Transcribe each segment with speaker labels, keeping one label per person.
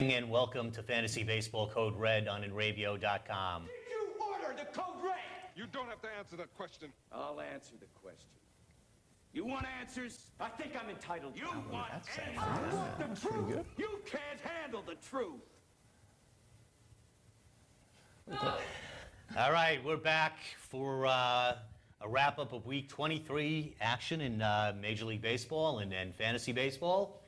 Speaker 1: And welcome to Fantasy Baseball Code Red on Enravio.com.
Speaker 2: Did you order the Code Red?
Speaker 3: You don't have to answer that question.
Speaker 2: I'll answer the question. You want answers? I think I'm entitled. You want answers? I want the truth. You can't handle the truth.
Speaker 1: All right, we're back for a wrap-up of Week 23 action in Major League Baseball and Fantasy Baseball.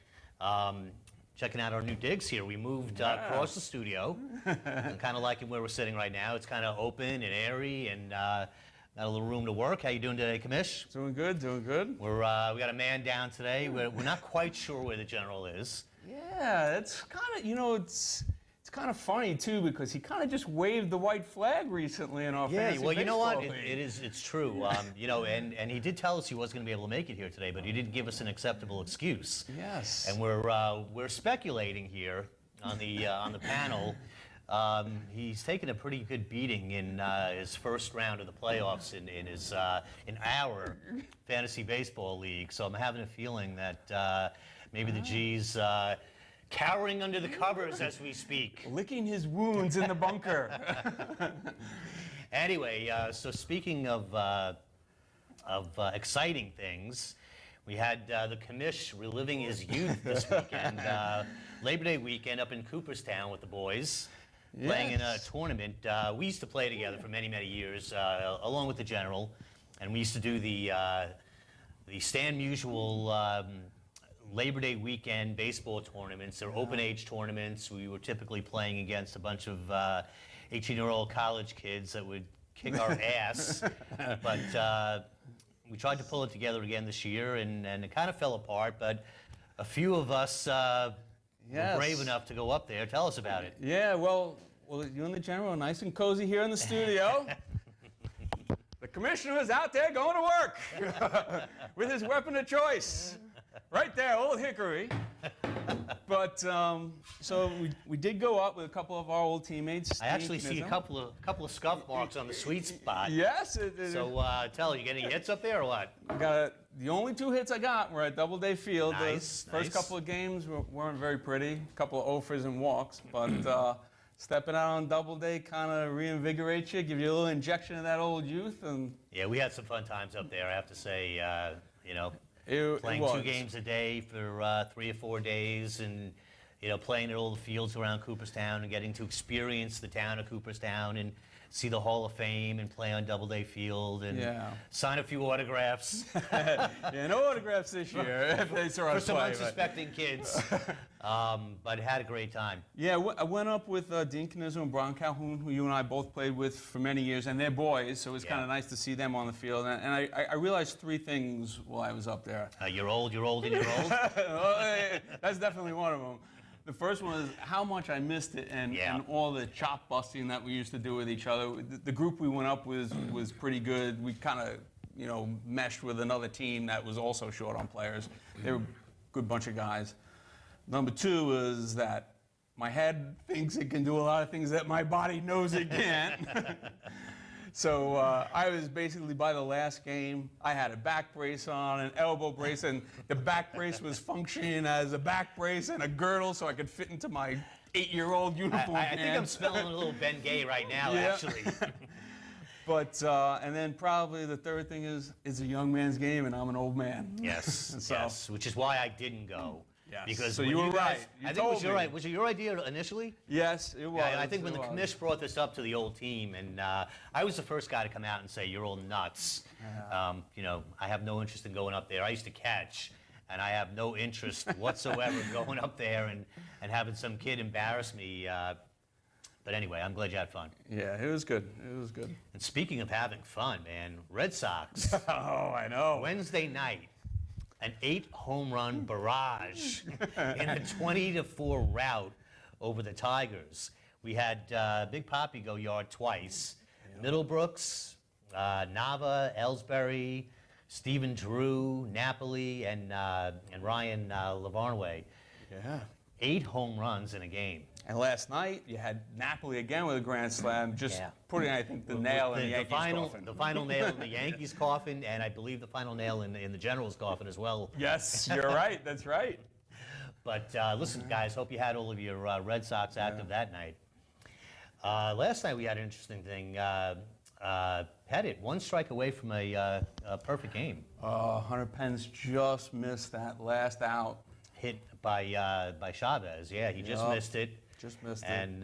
Speaker 1: Checking out our new digs here. We moved across the studio. I'm kind of liking where we're sitting right now. It's kind of open and airy and got a little room to work. How you doing today, Commish?
Speaker 4: Doing good, doing good.
Speaker 1: We got a man down today. We're not quite sure where the general is.
Speaker 4: Yeah, it's kind of, it's kind of funny too because he kind of just waved the white flag recently in our fantasy
Speaker 1: well, you know what?
Speaker 4: baseball league.
Speaker 1: It's true. And he did tell us he wasn't going to be able to make it here today, but he didn't give us an acceptable excuse.
Speaker 4: Yes.
Speaker 1: And we're speculating here on the panel. He's taken a pretty good beating in his first round of the playoffs in our fantasy baseball league. So I'm having a feeling that maybe the G's cowering under the covers as we speak.
Speaker 4: Licking his wounds in the bunker.
Speaker 1: Anyway, so speaking of exciting things, we had the Commish reliving his youth this weekend. Labor Day weekend up in Cooperstown with the boys.
Speaker 4: Yes.
Speaker 1: Playing in a tournament. We used to play together for many, many years, along with the General, and we used to do the Stan Musial Labor Day weekend baseball tournaments. They're open age tournaments. We were typically playing against a bunch of 18-year-old college kids that would kick our ass, but we tried to pull it together again this year, and it kind of fell apart, but a few of us were brave enough to go up there. Tell us about it.
Speaker 4: Yeah, well, you and the General are nice and cozy here in the studio. The commissioner is out there going to work with his weapon of choice. Right there, Old Hickory. But so we did go up with a couple of our old teammates.
Speaker 1: I actually see a couple of scuff marks on the sweet spot.
Speaker 4: Yes.
Speaker 1: So tell, you get any hits up there or what?
Speaker 4: The only two hits I got were at Doubleday Field.
Speaker 1: Nice.
Speaker 4: The first couple of games weren't very pretty. A couple of offers and walks, but stepping out on Doubleday kind of reinvigorates you, give you a little injection of that old youth. And
Speaker 1: yeah, we had some fun times up there. I have to say, playing
Speaker 4: it
Speaker 1: 2 games a day for 3 or 4 days, and playing at all the fields around Cooperstown and getting to experience the town of Cooperstown and see the Hall of Fame and play on Doubleday Field and sign a few autographs.
Speaker 4: Yeah, no autographs this year if they saw us
Speaker 1: for some
Speaker 4: play,
Speaker 1: unsuspecting kids. But had a great time.
Speaker 4: Yeah, I went up with Dean Canizzo and Brian Calhoun, who you and I both played with for many years, and they're boys, so it was kind of nice to see them on the field. And I realized 3 things while I was up there.
Speaker 1: You're old, and you're old.
Speaker 4: Well, that's definitely one of them. The first one is how much I missed it and all the chop busting that we used to do with each other. The group we went up with was pretty good. We kind of, meshed with another team that was also short on players. They were a good bunch of guys. Number 2 is that my head thinks it can do a lot of things that my body knows it can't. So I was basically, by the last game, I had a back brace on, an elbow brace, and the back brace was functioning as a back brace and a girdle so I could fit into my 8-year-old uniform.
Speaker 1: I think I'm smelling a little Ben Gay right now, actually.
Speaker 4: But, and then probably the third thing is, it's a young man's game and I'm an old man.
Speaker 1: Yes,
Speaker 4: So-
Speaker 1: yes, which is why I didn't go.
Speaker 4: Yes.
Speaker 1: Because
Speaker 4: So
Speaker 1: when
Speaker 4: you were
Speaker 1: guys,
Speaker 4: right. You
Speaker 1: I think
Speaker 4: told
Speaker 1: it was your
Speaker 4: me.
Speaker 1: right. Was it your idea initially?
Speaker 4: Yes, it was.
Speaker 1: Yeah, I think when
Speaker 4: it
Speaker 1: the
Speaker 4: was.
Speaker 1: Commish brought this up to the old team, and I was the first guy to come out and say, "You're all nuts." I have no interest in going up there. I used to catch, and I have no interest whatsoever going up there and having some kid embarrass me. But anyway, I'm glad you had fun.
Speaker 4: Yeah, it was good. It was good.
Speaker 1: And speaking of having fun, man, Red Sox.
Speaker 4: Oh, I know.
Speaker 1: Wednesday night, an 8-home-run barrage in a 20-4 rout over the Tigers. We had Big Papi go yard twice. Middlebrooks, Nava, Ellsbury, Stephen Drew, Napoli, and Ryan Lavarnway.
Speaker 4: Yeah.
Speaker 1: 8 home runs in a game.
Speaker 4: And last night, you had Napoli again with a grand slam, just putting, I think, the nail in the Yankees' coffin.
Speaker 1: The final nail in the Yankees' coffin, and I believe the final nail in the General's coffin as well.
Speaker 4: Yes, you're right. That's right.
Speaker 1: But listen, guys, hope you had all of your Red Sox active that night. Last night we had an interesting thing. Pettit, one strike away from a perfect game.
Speaker 4: Hunter Pence just missed that last out.
Speaker 1: Hit by Chavez. Yeah, he just missed it.
Speaker 4: Just missed it.
Speaker 1: And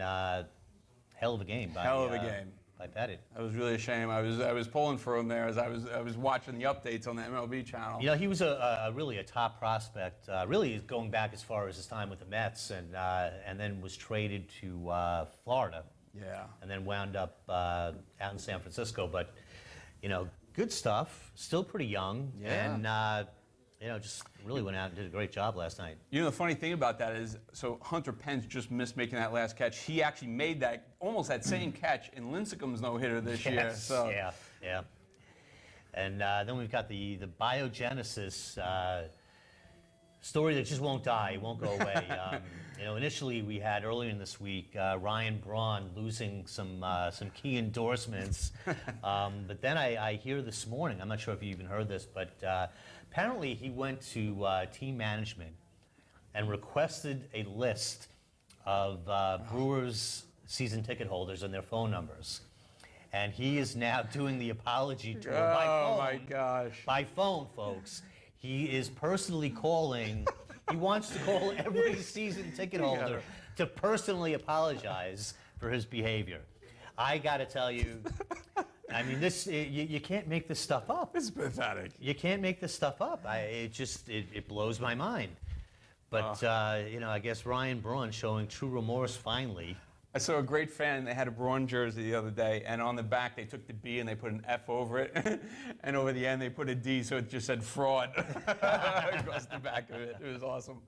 Speaker 1: hell of a game by Pettit.
Speaker 4: That was really a shame. I was pulling for him there as I was watching the updates on the MLB channel.
Speaker 1: You know, he was really a top prospect. Really going back as far as his time with the Mets, and then was traded to Florida.
Speaker 4: Yeah.
Speaker 1: And then wound up out in San Francisco. But you know, good stuff. Still pretty young.
Speaker 4: Yeah.
Speaker 1: And you know, just really went out and did a great job last night.
Speaker 4: You know, the funny thing about that is, so Hunter Pence just missed making that last catch. He actually made almost that same catch in Lincecum's no-hitter this year. So.
Speaker 1: Yeah. And then we've got the biogenesis story that just won't die, it won't go away. You know, initially we had earlier in this week Ryan Braun losing some key endorsements, but then I hear this morning, I'm not sure if you even heard this, but apparently he went to team management and requested a list of Brewers season ticket holders and their phone numbers. And he is now doing the apology tour by phone.
Speaker 4: Oh my gosh.
Speaker 1: By phone, folks. He is personally calling. He wants to call every season ticket holder to personally apologize for his behavior. I got to tell you, I mean, you can't make this stuff up.
Speaker 4: It's pathetic.
Speaker 1: You can't make this stuff up. It blows my mind. But you know, I guess Ryan Braun showing true remorse finally.
Speaker 4: I saw a great fan. They had a Braun jersey the other day, and on the back they took the B and they put an F over it, and over the end they put a D, so it just said fraud across the back of it. It was awesome.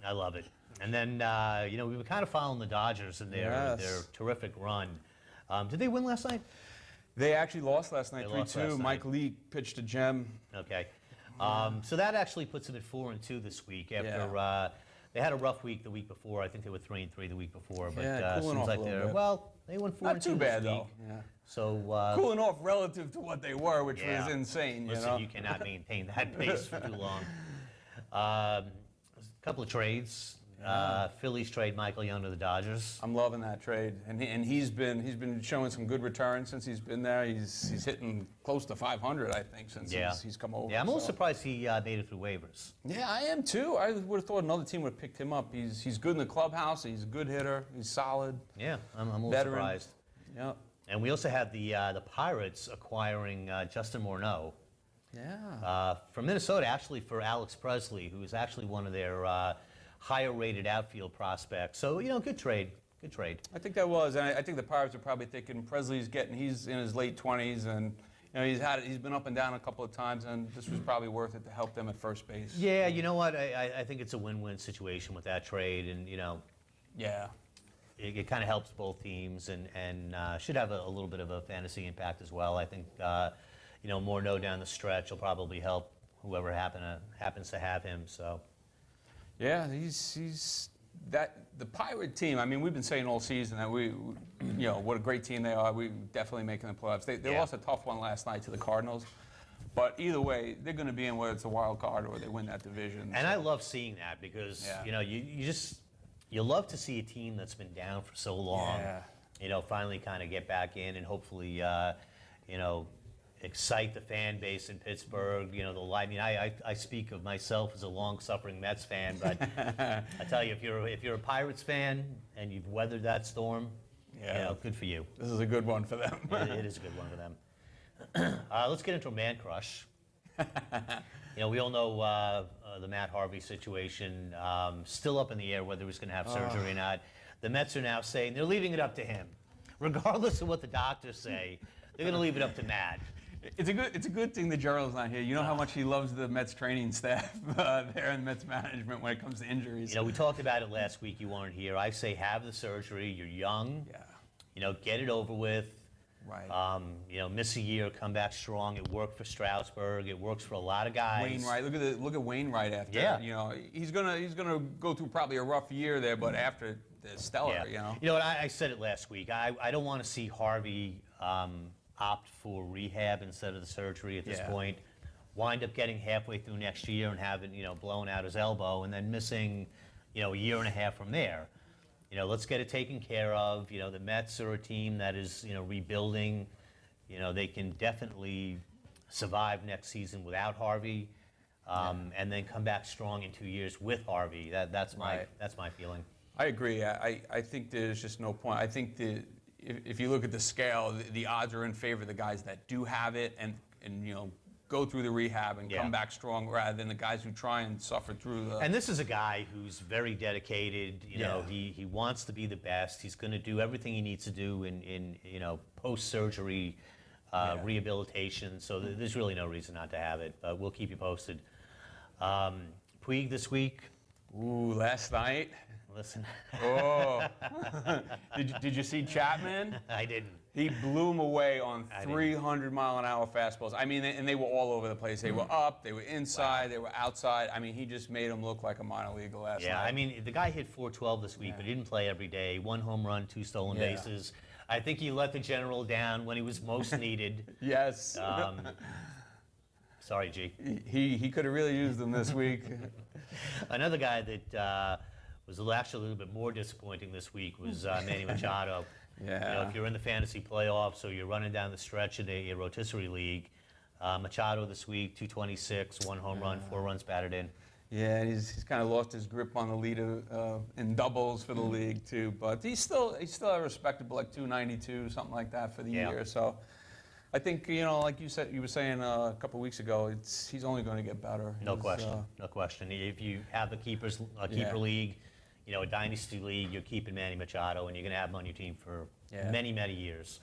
Speaker 1: I love it. And then you know, we were kind of following the Dodgers in their terrific run. Did they win last night?
Speaker 4: They actually lost last night, 3-2. Mike Lee pitched a gem.
Speaker 1: Okay. So that actually puts them at 4-2 this week after they had a rough week the week before. I think they were 3-3 the week before, but
Speaker 4: cooling
Speaker 1: seems
Speaker 4: off
Speaker 1: like
Speaker 4: a little
Speaker 1: they're
Speaker 4: bit.
Speaker 1: well. They won 4-2
Speaker 4: Not too bad
Speaker 1: this
Speaker 4: though.
Speaker 1: week.
Speaker 4: Yeah.
Speaker 1: So
Speaker 4: Cooling off relative to what they were, which was insane.
Speaker 1: Listen, you cannot maintain that pace for too long. A couple of trades. Phillies trade Michael Young to the Dodgers.
Speaker 4: I'm loving that trade, and he's been showing some good returns since he's been there. He's hitting close to 500, I think, since he's come over.
Speaker 1: Yeah, I'm a little surprised he made it through waivers.
Speaker 4: Yeah, I am too. I would have thought another team would have picked him up. He's good in the clubhouse. He's a good hitter. He's solid.
Speaker 1: Yeah, I'm a little
Speaker 4: veteran.
Speaker 1: surprised.
Speaker 4: Yeah.
Speaker 1: And we also had the Pirates acquiring Justin Morneau.
Speaker 4: Yeah.
Speaker 1: From Minnesota, actually for Alex Presley, who is actually one of their higher-rated outfield prospects. So, you know, good trade. Good trade.
Speaker 4: I think that was, and I think the Pirates are probably thinking he's in his late 20s, and you know he's been up and down a couple of times, and this was probably worth it to help them at first base.
Speaker 1: Yeah, you know what? I think it's a win-win situation with that trade, and you know, it kind of helps both teams, and should have a little bit of a fantasy impact as well. I think you know, Morneau down the stretch will probably help whoever happens to have him. So.
Speaker 4: Yeah, he's the Pirate team. I mean, we've been saying all season that you know, what a great team they are. We definitely making the playoffs. They lost a tough one last night to the Cardinals, but either way, they're going to be in whether it's a wild card or they win that division.
Speaker 1: And I love seeing that because you know, you love to see a team that's been down for so long, you know, finally kind of get back in and hopefully you know, excite the fan base in Pittsburgh. You know, I mean, I speak of myself as a long-suffering Mets fan, but I tell you, if you're a Pirates fan and you've weathered that storm, you know, good for you.
Speaker 4: This is a good one for them.
Speaker 1: It is a good one for them. Let's get into a man crush. You know, we all know the Matt Harvey situation. Still up in the air whether he's going to have surgery or not. The Mets are now saying they're leaving it up to him, regardless of what the doctors say. They're going to leave it up to Matt.
Speaker 4: It's a good thing that Gerald's not here. You know how much he loves the Mets training staff there in Mets management when it comes to injuries.
Speaker 1: You know, we talked about it last week. You weren't here. I say have the surgery. You're young. Yeah. You know, get it over with.
Speaker 4: Right.
Speaker 1: You know, miss a year, come back strong. It worked for Strasburg. It works for a lot of guys.
Speaker 4: Wainwright. Look at Wainwright after. Yeah. You know, he's gonna go through probably a rough year there, but after the stellar.
Speaker 1: Yeah.
Speaker 4: You know.
Speaker 1: You know what? I said it last week. I don't want to see Harvey opt for rehab instead of the surgery at this point. wind up getting halfway through next year and having, blown out his elbow and then missing, a year and a half from there. Let's get it taken care of. The Mets are a team that is, rebuilding. They can definitely survive next season without Harvey, and then come back strong in 2 years with Harvey. That's my feeling.
Speaker 4: I agree. I think there's just no point. I think if you look at the scale, the odds are in favor of the guys that do have it and go through the rehab and come back strong, rather than the guys who try and suffer through the...
Speaker 1: And this is a guy who's very dedicated. He wants to be the best. He's going to do everything he needs to do in post-surgery rehabilitation. So there's really no reason not to have it. But we'll keep you posted. Puig this week.
Speaker 4: Ooh, last night.
Speaker 1: Listen.
Speaker 4: Oh. Did you see Chapman?
Speaker 1: I didn't.
Speaker 4: He blew him away on 300-mile-an-hour fastballs. I mean, and they were all over the place. They were up, they were inside, they were outside. I mean, he just made them look like a minor leaguer last night.
Speaker 1: Yeah, I mean, the guy hit 412 this week, but he didn't play every day. 1 home run, 2 stolen bases. I think he let the general down when he was most needed.
Speaker 4: Yes.
Speaker 1: Sorry, G.
Speaker 4: He could have really used them this week.
Speaker 1: Another guy that was actually a little bit more disappointing this week was Manny Machado.
Speaker 4: Yeah.
Speaker 1: If you're in the fantasy playoffs or you're running down the stretch in a rotisserie league, Machado this week, 226, 1 home run, 4 runs batted in.
Speaker 4: Yeah, and he's kind of lost his grip on the leader in doubles for the league too. But he's still a respectable, like 292, something like that for the year. So I think, like you were saying a couple weeks ago, he's only going to get better.
Speaker 1: No question. No question. If you have a keeper league, a dynasty league, you're keeping Manny Machado, and you're going to have him on your team for many, many years.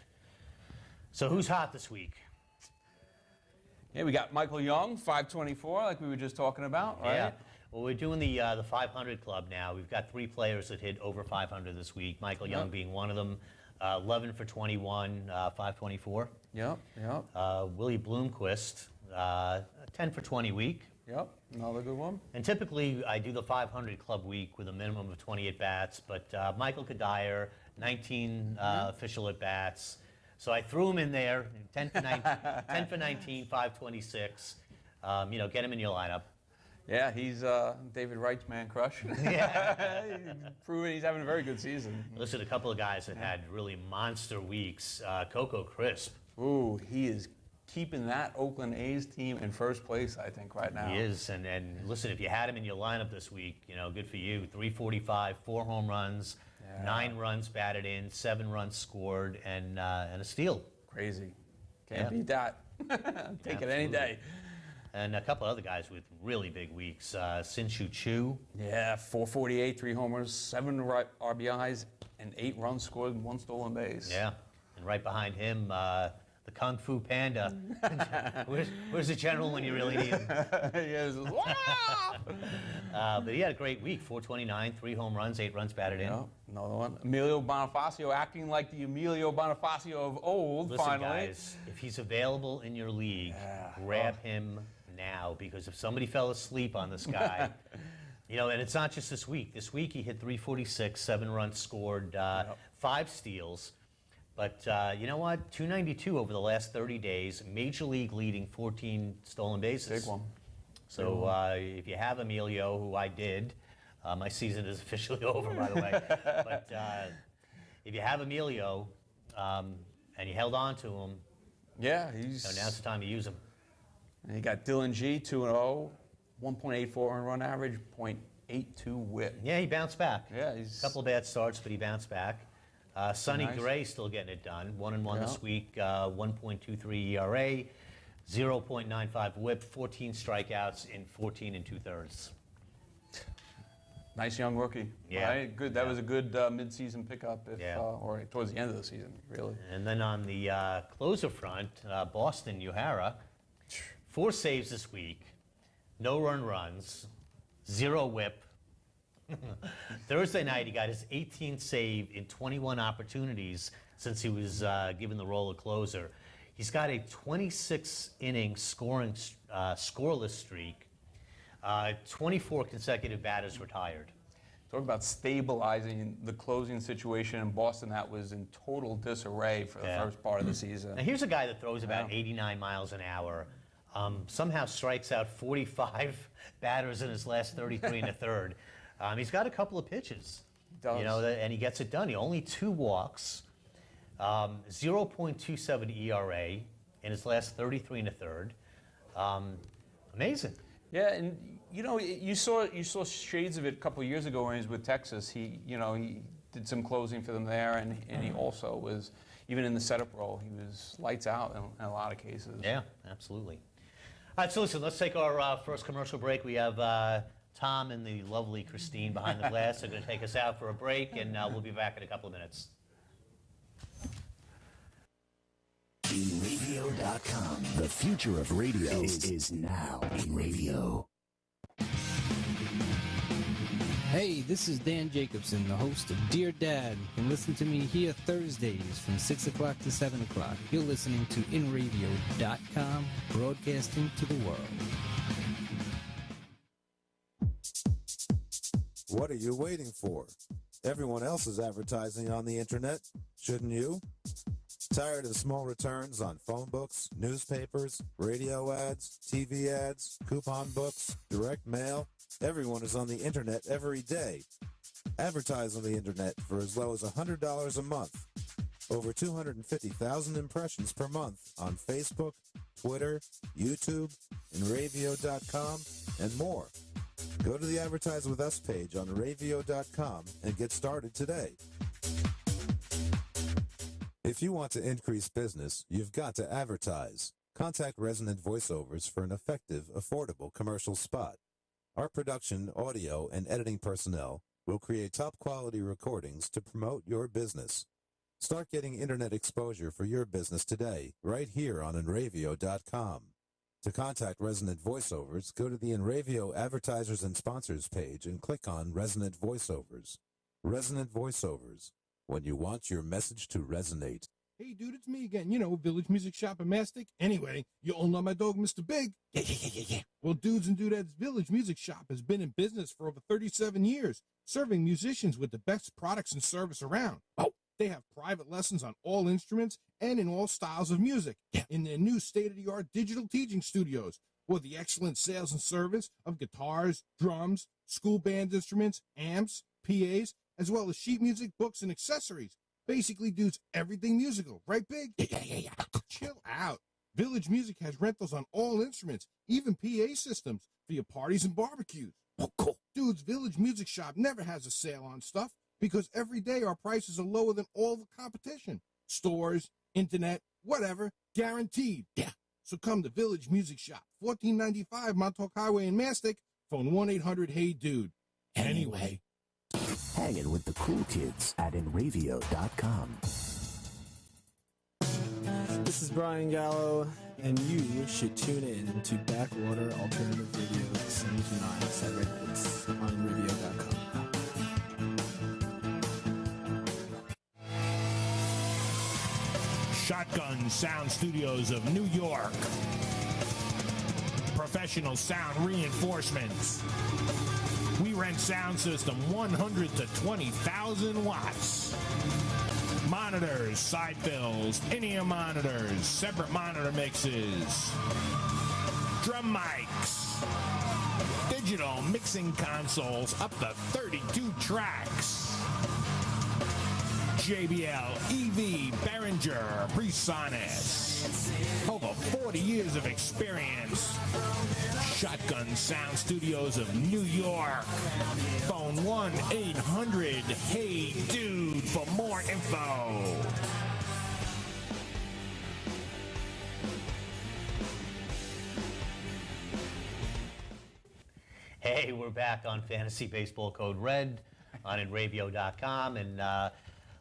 Speaker 1: So who's hot this week?
Speaker 4: Yeah, we got Michael Young, 524, like we were just talking about, right?
Speaker 1: Yeah. Well, we're doing the 500 club now. We've got 3 players that hit over 500 this week. Michael Young being one of them. 11 for 21, 524.
Speaker 4: Yep.
Speaker 1: Willie Bloomquist, 10 for 20 week.
Speaker 4: Yep, another good one.
Speaker 1: And typically, I do the 500 club week with a minimum of 20 at-bats, but Michael Kadire, 19 official at-bats. So I threw him in there, 10 for 19, 526. Get him in your lineup.
Speaker 4: Yeah, he's David Wright's man crush.
Speaker 1: Yeah.
Speaker 4: Proving he's having a very good season.
Speaker 1: Listen, a couple of guys that had really monster weeks. Coco Crisp.
Speaker 4: Ooh, he is keeping that Oakland A's team in first place, I think, right now.
Speaker 1: He is, and listen, if you had him in your lineup this week, good for you. 345, 4 home runs, 9 runs batted in, 7 runs scored, and a steal.
Speaker 4: Crazy. Can't beat that. Take it any day.
Speaker 1: And a couple other guys with really big weeks. Sinshu Chu.
Speaker 4: Yeah, 448, 3 homers, 7 RBIs, and 8 runs scored, and 1 stolen base.
Speaker 1: Yeah, and right behind him, the Kung Fu Panda. Where's the general when you really need him? But he had a great week. 429, 3 home runs, 8 runs batted in.
Speaker 4: Another one. Emilio Bonifacio acting like the Emilio Bonifacio of old.
Speaker 1: Listen,
Speaker 4: finally.
Speaker 1: guys, if he's available in your league, grab him now, because if somebody fell asleep on this guy, and it's not just this week. This week he hit 346, 7 runs scored, 5 steals. But you know what? 292 over the last 30 days, major league leading 14 stolen bases.
Speaker 4: Big one.
Speaker 1: So if you have Emilio, who I did, my season is officially over, by the way. But if you have Emilio and you held on to him, now's the time to use him.
Speaker 4: And you got Dylan G, 2-0, 1.84 earned run average, .82 whip.
Speaker 1: Yeah, he bounced back.
Speaker 4: Yeah, he's
Speaker 1: a couple of bad starts, but he bounced back. Sonny Gray still getting it done. 1-1 this week, 1.23 ERA, 0.95 whip, 14 strikeouts in 14 2/3.
Speaker 4: Nice young rookie.
Speaker 1: Yeah.
Speaker 4: Right? Good. That was a good mid-season pickup, or towards the end of the season, really.
Speaker 1: And then on the closer front, Boston Uehara, 4 saves this week, no run runs, 0 whip. Thursday night, he got his 18th save in 21 opportunities since he was given the role of closer. He's got a 26-inning scoreless streak. 24 consecutive batters retired.
Speaker 4: Talk about stabilizing the closing situation in Boston. That was in total disarray for the first part of the season.
Speaker 1: Now here's a guy that throws about 89 miles an hour. somehow strikes out 45 batters in his last 33 and a third. He's got a couple of pitches,
Speaker 4: Does.
Speaker 1: and he gets it done. He only 2 walks, 0.27 ERA in his last 33 and a third. Amazing.
Speaker 4: Yeah, and you saw shades of it a couple of years ago when he was with Texas. He did some closing for them there, and he also was, even in the setup role, he was lights out in a lot of cases.
Speaker 1: Yeah, absolutely. All right, so listen, let's take our first commercial break. We have Tom and the lovely Christine behind the glass. They're going to take us out for a break, and we'll be back in a couple of minutes.
Speaker 5: InRadio.com. The future of radio is now in radio.
Speaker 6: Hey, this is Dan Jacobson, the host of Dear Dad. You can listen to me here Thursdays from 6 o'clock to 7 o'clock. You're listening to InRadio.com, broadcasting to the world.
Speaker 7: What are you waiting for? Everyone else is advertising on the internet. Shouldn't you? Tired of small returns on phone books, newspapers, radio ads, TV ads, coupon books, direct mail? Everyone is on the internet every day. Advertise on the internet for as low as $100 a month. Over 250,000 impressions per month on Facebook, Twitter, YouTube, InRadio.com, and more. Go to the Advertise With Us page on Ravio.com and get started today. If you want to increase business, you've got to advertise. Contact Resonant Voiceovers for an effective, affordable commercial spot. Our production, audio, and editing personnel will create top-quality recordings to promote your business. Start getting internet exposure for your business today, right here on Enravio.com. To contact Resonant Voiceovers, go to the Enravio Advertisers and Sponsors page and click on Resonant Voiceovers. Resonant Voiceovers, when you want your message to resonate.
Speaker 8: Hey, dude, it's me again. Village Music Shop in Mastic. Anyway, you all know my dog, Mr. Big. Yeah. Well, Dudes and Dudettes Village Music Shop has been in business for over 37 years, serving musicians with the best products and service around. Oh, they have private lessons on all instruments and in all styles of music in their new state-of-the-art digital teaching studios, with the excellent sales and service of guitars, drums, school band instruments, amps, PAs, as well as sheet music, books, and accessories. Basically, dudes, everything musical. Right, Big? Yeah. Chill out. Village Music has rentals on all instruments, even PA systems for your parties and barbecues. Oh, cool. Dudes, Village Music Shop never has a sale on stuff because every day our prices are lower than all the competition. Stores, internet, whatever, guaranteed. Yeah. So come to Village Music Shop, 1495 Montauk Highway in Mastic. Phone 1-800-HEY-DUDE. Anyway.
Speaker 5: Hanging with the cool kids at Enravio.com.
Speaker 9: This is Brian Gallo, and you should tune in to Backwater Alternative Radio 7 to 9 Saturday nights on Enravio.com.
Speaker 10: Shotgun Sound Studios of New York. Professional sound reinforcements. We rent sound system 100 to 20,000 watts. Monitors, side fills, in-ear monitors, separate monitor mixes, drum mics, digital mixing consoles up to 32 tracks. JBL, EV, Behringer, Presonus. Over 40 years of experience. Shotgun Sound Studios of New York. Phone 1-800-HEY-DUDE for more info.
Speaker 1: Hey, we're back on Fantasy Baseball Code Red on Enravio.com, and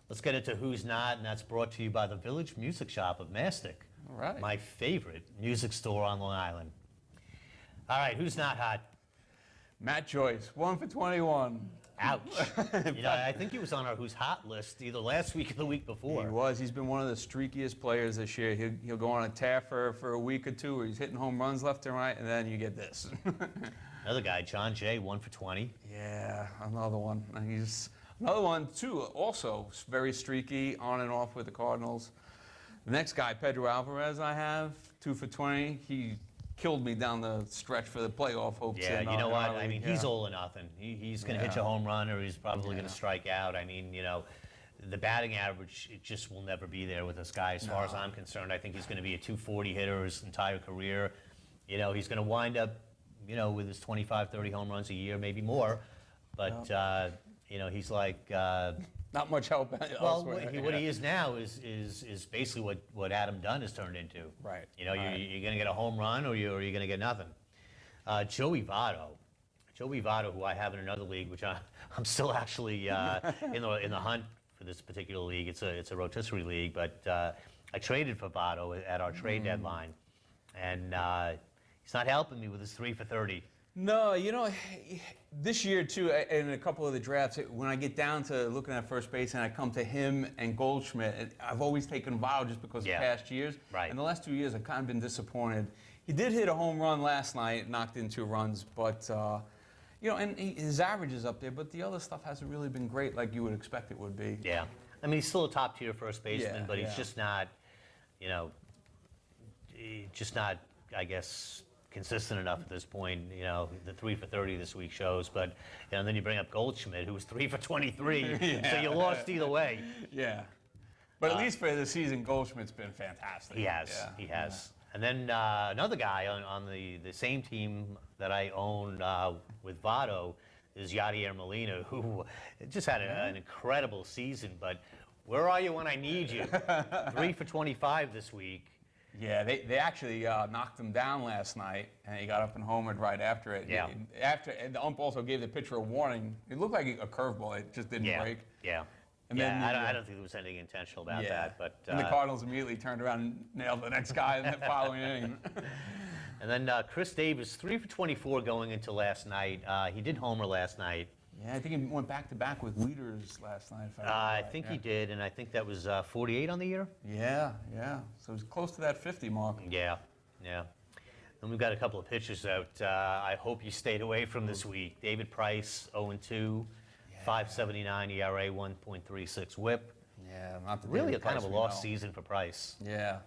Speaker 1: let's get into Who's Not, and that's brought to you by the Village Music Shop of Mastic.
Speaker 4: All right.
Speaker 1: My favorite music store on Long Island. All right, who's not hot?
Speaker 4: Matt Joyce, 1 for 21.
Speaker 1: Ouch. I think he was on our Who's Hot list either last week or the week before.
Speaker 4: He was. He's been one of the streakiest players this year. He'll go on a tear for a week or two where he's hitting home runs left and right, and then you get this.
Speaker 1: Another guy, John Jay, 1 for 20.
Speaker 4: Yeah, another one. He's another one, too, also very streaky, on and off with the Cardinals. The next guy, Pedro Alvarez, I have, 2 for 20. He killed me down the stretch for the playoff hopes.
Speaker 1: Yeah,
Speaker 4: in,
Speaker 1: you know
Speaker 4: in
Speaker 1: what?
Speaker 4: our
Speaker 1: I mean,
Speaker 4: league,
Speaker 1: he's
Speaker 4: yeah.
Speaker 1: all or nothing. He's going to hit you a home run, or he's probably going to strike out. I mean, the batting average, it just will never be there with this guy as far as I'm concerned. I think he's going to be a 240 hitter his entire career. He's going to wind up, with his 25, 30 home runs a year, maybe more. But, he's like...
Speaker 4: Not much help.
Speaker 1: Well, what he is now is basically what Adam Dunn has turned into.
Speaker 4: Right.
Speaker 1: You're going to get a home run, or you're going to get nothing. Joey Votto, who I have in another league, which I'm still actually in the hunt for this particular league. It's a rotisserie league, but I traded for Votto at our trade deadline, and he's not helping me with his 3 for 30.
Speaker 4: No, this year too, in a couple of the drafts, when I get down to looking at first base and I come to him and Goldschmidt, I've always taken Votto just because of past years.
Speaker 1: Right.
Speaker 4: In the last 2 years, I've kind of been disappointed. He did hit a home run last night, knocked in 2 runs, but and his average is up there, but the other stuff hasn't really been great like you would expect it would be.
Speaker 1: Yeah, I mean, he's still a top tier first baseman, but he's just not, I guess, consistent enough at this point. The 3 for 30 this week shows, but then you bring up Goldschmidt, who was 3 for 23, so you lost either way.
Speaker 4: Yeah, but at least for the season, Goldschmidt's been fantastic.
Speaker 1: He has.
Speaker 4: Yeah.
Speaker 1: He has. And then another guy on the same team that I own with Votto is Yadier Molina, who just had an incredible season. But where are you when I need you? 3 for 25 this week.
Speaker 4: Yeah, they actually knocked him down last night, and he got up and homered right after it.
Speaker 1: Yeah.
Speaker 4: And the ump also gave the pitcher a warning. It looked like a curveball. It just didn't break.
Speaker 1: Yeah.
Speaker 4: And
Speaker 1: yeah,
Speaker 4: then
Speaker 1: I don't think there was anything intentional about that. But
Speaker 4: and the Cardinals immediately turned around and nailed the next guy in the following inning.
Speaker 1: And then Chris Davis, 3 for 24 going into last night. He did homer last night.
Speaker 4: Yeah, I think he went back-to-back with leaders last night. If
Speaker 1: I think he did, and I think that was 48 on the year.
Speaker 4: Yeah. So he's close to that 50 mark.
Speaker 1: Yeah. And we've got a couple of pitchers out. I hope you stayed away from this week. David Price, 0-2, 5.79 ERA, 1.36 WHIP.
Speaker 4: Yeah, not the
Speaker 1: really
Speaker 4: David
Speaker 1: a kind of a
Speaker 4: Price we
Speaker 1: lost
Speaker 4: know.
Speaker 1: season for Price.
Speaker 4: Yeah.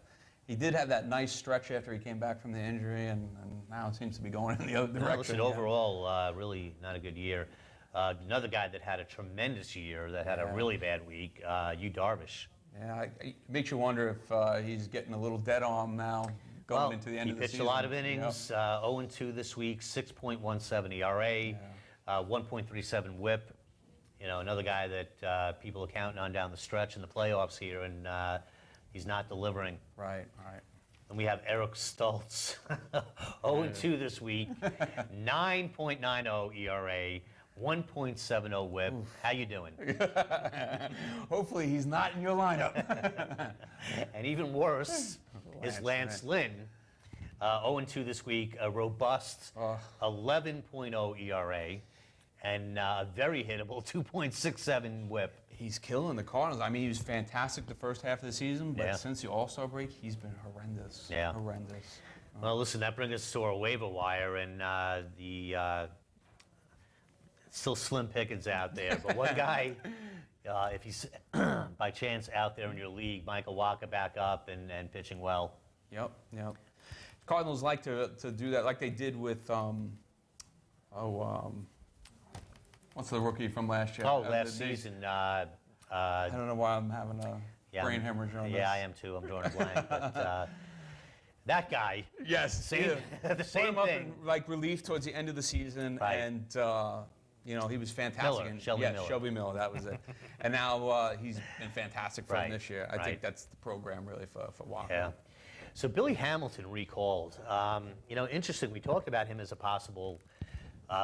Speaker 4: He did have that nice stretch after he came back from the injury, and now it seems to be going in the other direction.
Speaker 1: Listen, overall, really not a good year. Another guy that had a tremendous year, that had a really bad week, Yu Darvish.
Speaker 4: Yeah, it makes you wonder if he's getting a little dead arm now going into the end of the season.
Speaker 1: He pitched a lot of innings, 0-2 this week, 6.17 ERA, 1.37 WHIP. Another guy that people are counting on down the stretch in the playoffs here, and he's not delivering.
Speaker 4: Right.
Speaker 1: And we have Eric Stoltz, 0-2 this week, 9.90 ERA, 1.70 WHIP. How you doing?
Speaker 4: Hopefully he's not in your lineup.
Speaker 1: And even worse is Lance Lynn, 0-2 this week, a robust 11.0 ERA, and a very hittable 2.67 WHIP.
Speaker 4: He's killing the Cardinals. I mean, he was fantastic the first half of the season, but since the All-Star break, he's been horrendous.
Speaker 1: Yeah.
Speaker 4: Horrendous.
Speaker 1: Well, listen, that brings us to our waiver wire, and the still slim pickings out there. But one guy, if he's by chance out there in your league, Michael Wacha back up and pitching well.
Speaker 4: Yep. Cardinals like to do that, like they did with what's the rookie from last year?
Speaker 1: Last season.
Speaker 4: I don't know why I'm having a brain hemorrhage on this.
Speaker 1: Yeah, I am too. I'm drawing a blank. But that guy.
Speaker 4: Yes.
Speaker 1: The same
Speaker 4: Put him up
Speaker 1: thing.
Speaker 4: in relief towards the end of the season, and he was fantastic.
Speaker 1: Shelby Miller.
Speaker 4: That was it. And now he's been fantastic for him this year. I think
Speaker 1: Right.
Speaker 4: that's the program really for Wacha.
Speaker 1: Yeah. So Billy Hamilton recalled. Interesting. We talked about him as a possible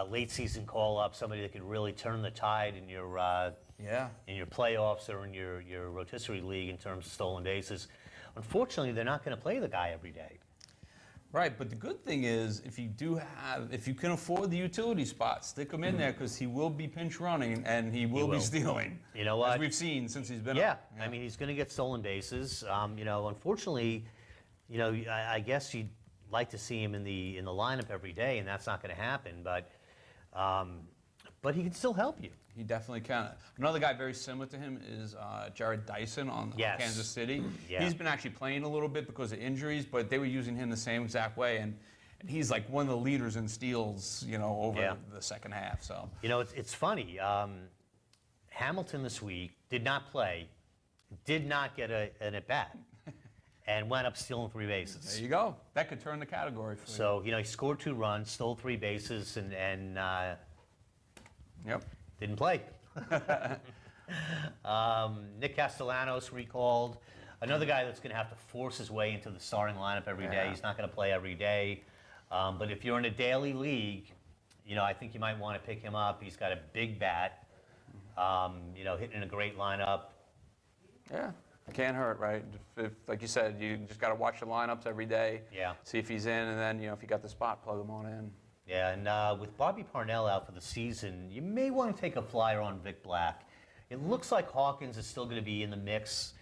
Speaker 1: late season call up, somebody that could really turn the tide in your playoffs or in your rotisserie league in terms of stolen bases. Unfortunately, they're not going to play the guy every day.
Speaker 4: Right, but the good thing is if you can afford the utility spot, stick him in there because he will be pinch running and he will be stealing.
Speaker 1: You know what?
Speaker 4: As we've seen since he's been
Speaker 1: up. Yeah, I mean, he's going to get stolen bases. Unfortunately, I guess you'd like to see him in the lineup every day, and that's not going to happen. But he can still help you.
Speaker 4: He definitely can. Another guy very similar to him is Jared Dyson on Kansas City.
Speaker 1: Yeah.
Speaker 4: He's been actually playing a little bit because of injuries, but they were using him the same exact way. And And he's like one of the leaders in steals, over the second half. So
Speaker 1: it's funny. Hamilton this week did not play, did not get an at-bat, and went up stealing 3 bases.
Speaker 4: There you go. That could turn the category for you.
Speaker 1: So, he scored 2 runs, stole 3 bases, and didn't play. Nick Castellanos recalled. Another guy that's going to have to force his way into the starting lineup every day. He's not going to play every day. But if you're in a daily league, I think you might want to pick him up. He's got a big bat, hitting in a great lineup.
Speaker 4: Yeah, it can't hurt, right? If, like you said, you just got to watch the lineups every day.
Speaker 1: Yeah.
Speaker 4: See if he's in, and then, if you got the spot, plug him on in.
Speaker 1: Yeah, and with Bobby Parnell out for the season, you may want to take a flyer on Vic Black. It looks like Hawkins is still going to be in the mix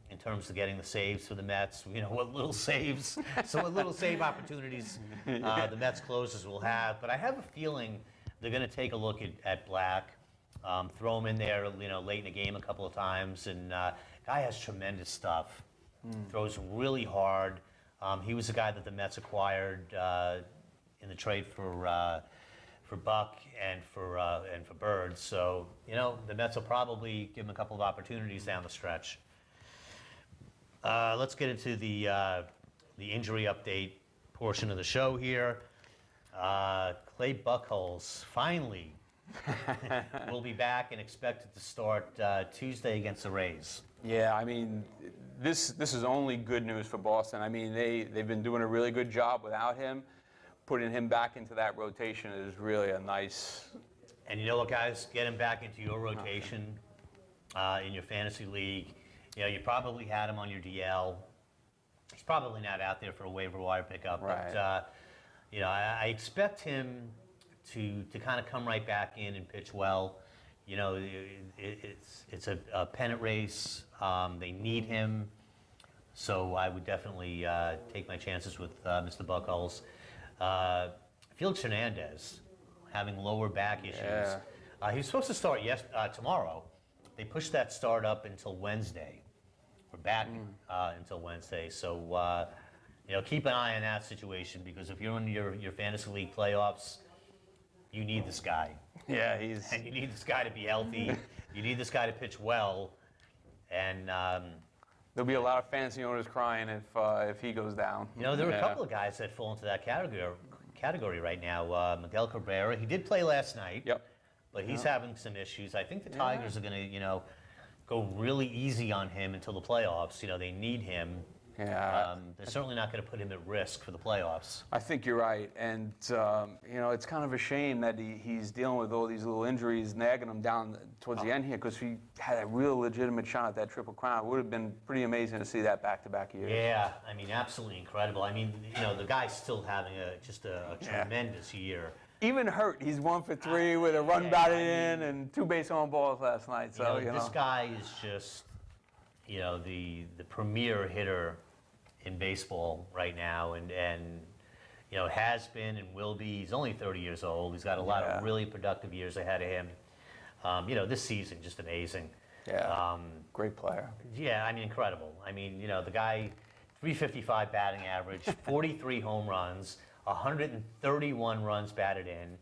Speaker 1: in terms of getting the saves for the Mets. What little saves, what little save opportunities the Mets closers will have. But I have a feeling they're going to take a look at Black, throw him in there, late in the game a couple of times. And guy has tremendous stuff. Throws really hard. He was a guy that the Mets acquired in the trade for Buck and for Bird. So the Mets will probably give him a couple of opportunities down the stretch. Let's get into the injury update portion of the show here. Clay Buchholz finally will be back and expected to start Tuesday against the Rays.
Speaker 4: Yeah, I mean, this is only good news for Boston. I mean, they've been doing a really good job without him. Putting him back into that rotation is really a nice.
Speaker 1: And you know what, guys? Get him back into your rotation in your fantasy league. You probably had him on your DL. He's probably not out there for a waiver wire pickup.
Speaker 4: Right.
Speaker 1: But, I expect him to kind of come right back in and pitch well. It's a pennant race. They need him. So I would definitely take my chances with Mr. Buchholz. Felix Hernandez having lower back issues.
Speaker 4: Yeah.
Speaker 1: He was supposed to start tomorrow. They pushed that start up until Wednesday. We're back until Wednesday. So, keep an eye on that situation, because if you're in your fantasy league playoffs, you need this guy.
Speaker 4: Yeah,
Speaker 1: and you need this guy to be healthy. You need this guy to pitch well. And
Speaker 4: there'll be a lot of fantasy owners crying if he goes down.
Speaker 1: there are a couple of guys that fall into that category right now. Miguel Cabrera, he did play last night.
Speaker 4: Yep.
Speaker 1: But he's having some issues. I think the Tigers are going to, go really easy on him until the playoffs. They need him.
Speaker 4: Yeah.
Speaker 1: They're certainly not going to put him at risk for the playoffs.
Speaker 4: I think you're right. And, it's kind of a shame that he's dealing with all these little injuries, nagging him down towards the end here, because he had a real legitimate shot at that Triple Crown. It would have been pretty amazing to see that back-to-back years.
Speaker 1: Yeah, I mean, absolutely incredible. I mean, the guy's still having just a tremendous year.
Speaker 4: Even hurt, he's 1 for 3 with a run batted in and 2 base on balls last night. So
Speaker 1: this guy is just, the premier hitter in baseball right now, and has been and will be. He's only 30 years old. He's got a lot of really productive years ahead of him. This season just amazing.
Speaker 4: Yeah. Great player.
Speaker 1: Yeah, I mean, incredible. I mean, the guy, 355 batting average, 43 home runs, 131 runs batted in.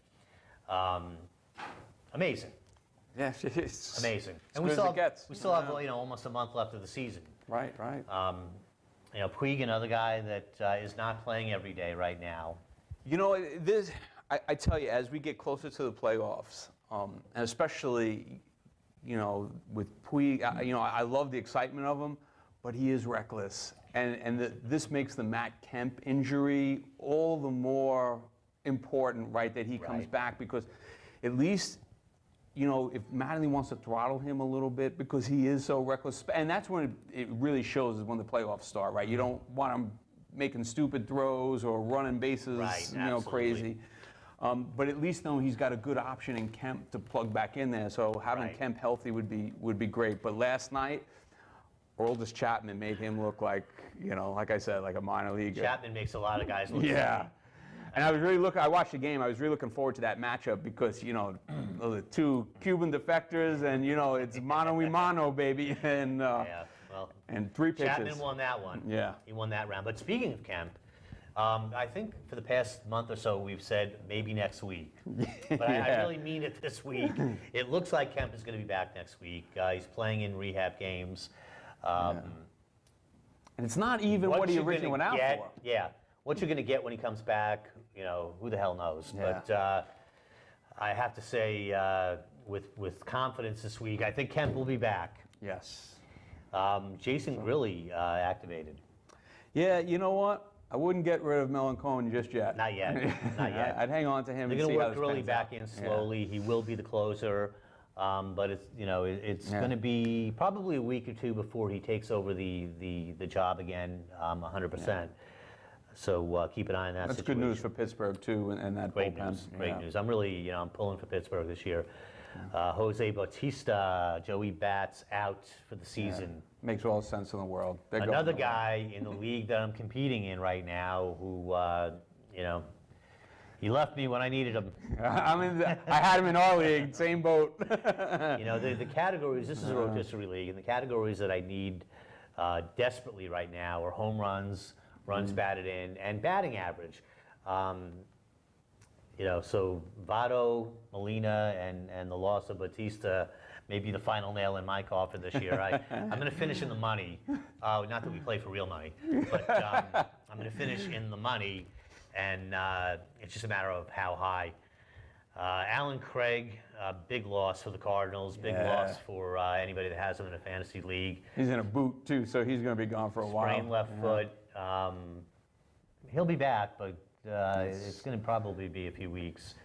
Speaker 1: Amazing.
Speaker 4: Yeah, it's
Speaker 1: amazing.
Speaker 4: And we still
Speaker 1: have almost a month left of the season.
Speaker 4: Right.
Speaker 1: Puig, another guy that is not playing every day right now.
Speaker 4: I tell you, as we get closer to the playoffs, and especially, with Puig, I love the excitement of him, but he is reckless. And this makes the Matt Kemp injury all the more important, right, that he comes back, because at least, if Mattingly wants to throttle him a little bit, because he is so reckless, and that's when it really shows, is when the playoffs start, right? You don't want him making stupid throws or running bases, crazy. But at least he's got a good option in Kemp to plug back in there. So having Kemp healthy would be great. But last night, Aroldis Chapman made him look like, like I said, like a minor leaguer.
Speaker 1: Chapman makes a lot of guys look
Speaker 4: And I watched the game. I was really looking forward to that matchup, because, the 2 Cuban defectors, and, it's mano y mano, baby. And, and 3 pitches.
Speaker 1: Chapman won that one.
Speaker 4: Yeah.
Speaker 1: He won that round. But speaking of Kemp, I think for the past month or so, we've said maybe next week. But I really mean it this week. It looks like Kemp is going to be back next week. He's playing in rehab games.
Speaker 4: And it's not even what he originally went out for.
Speaker 1: Yeah. What you're going to get when he comes back, who the hell knows? Yeah. But I have to say, with confidence this week, I think Kemp will be back.
Speaker 4: Yes.
Speaker 1: Jason Grilli activated.
Speaker 4: Yeah, you know what? I wouldn't get rid of Melancon just yet.
Speaker 1: Not yet. Not yet.
Speaker 4: I'd hang on to him.
Speaker 1: They're
Speaker 4: going to
Speaker 1: work Grilli back in slowly. Yeah. He will be the closer, but it's going to be probably a week or two before he takes over the job again, 100%. Yeah. So keep an eye on that.
Speaker 4: That's
Speaker 1: situation.
Speaker 4: Good news for Pittsburgh too, and that
Speaker 1: great
Speaker 4: bullpen.
Speaker 1: News. Great news. I'm really, I'm pulling for Pittsburgh this year. Jose Bautista, Joey Bats out for the season.
Speaker 4: Yeah. Makes all the sense in the world.
Speaker 1: Another guy in the league that I'm competing in right now who, he left me when I needed him.
Speaker 4: I had him in our league, same boat.
Speaker 1: The categories, this is a rotisserie league, and the categories that I need desperately right now are home runs, runs batted in, and batting average. So Votto, Molina, and the loss of Bautista may be the final nail in my coffin this year. I'm going to finish in the money. Not that we play for real money, but I'm going to finish in the money, and it's just a matter of how high. Alan Craig, big loss for the Cardinals, big loss for anybody that has him in a fantasy league.
Speaker 4: He's in a boot, too, so he's going to be gone for a while.
Speaker 1: Sprained left foot. He'll be back, but it's going to probably be a few weeks.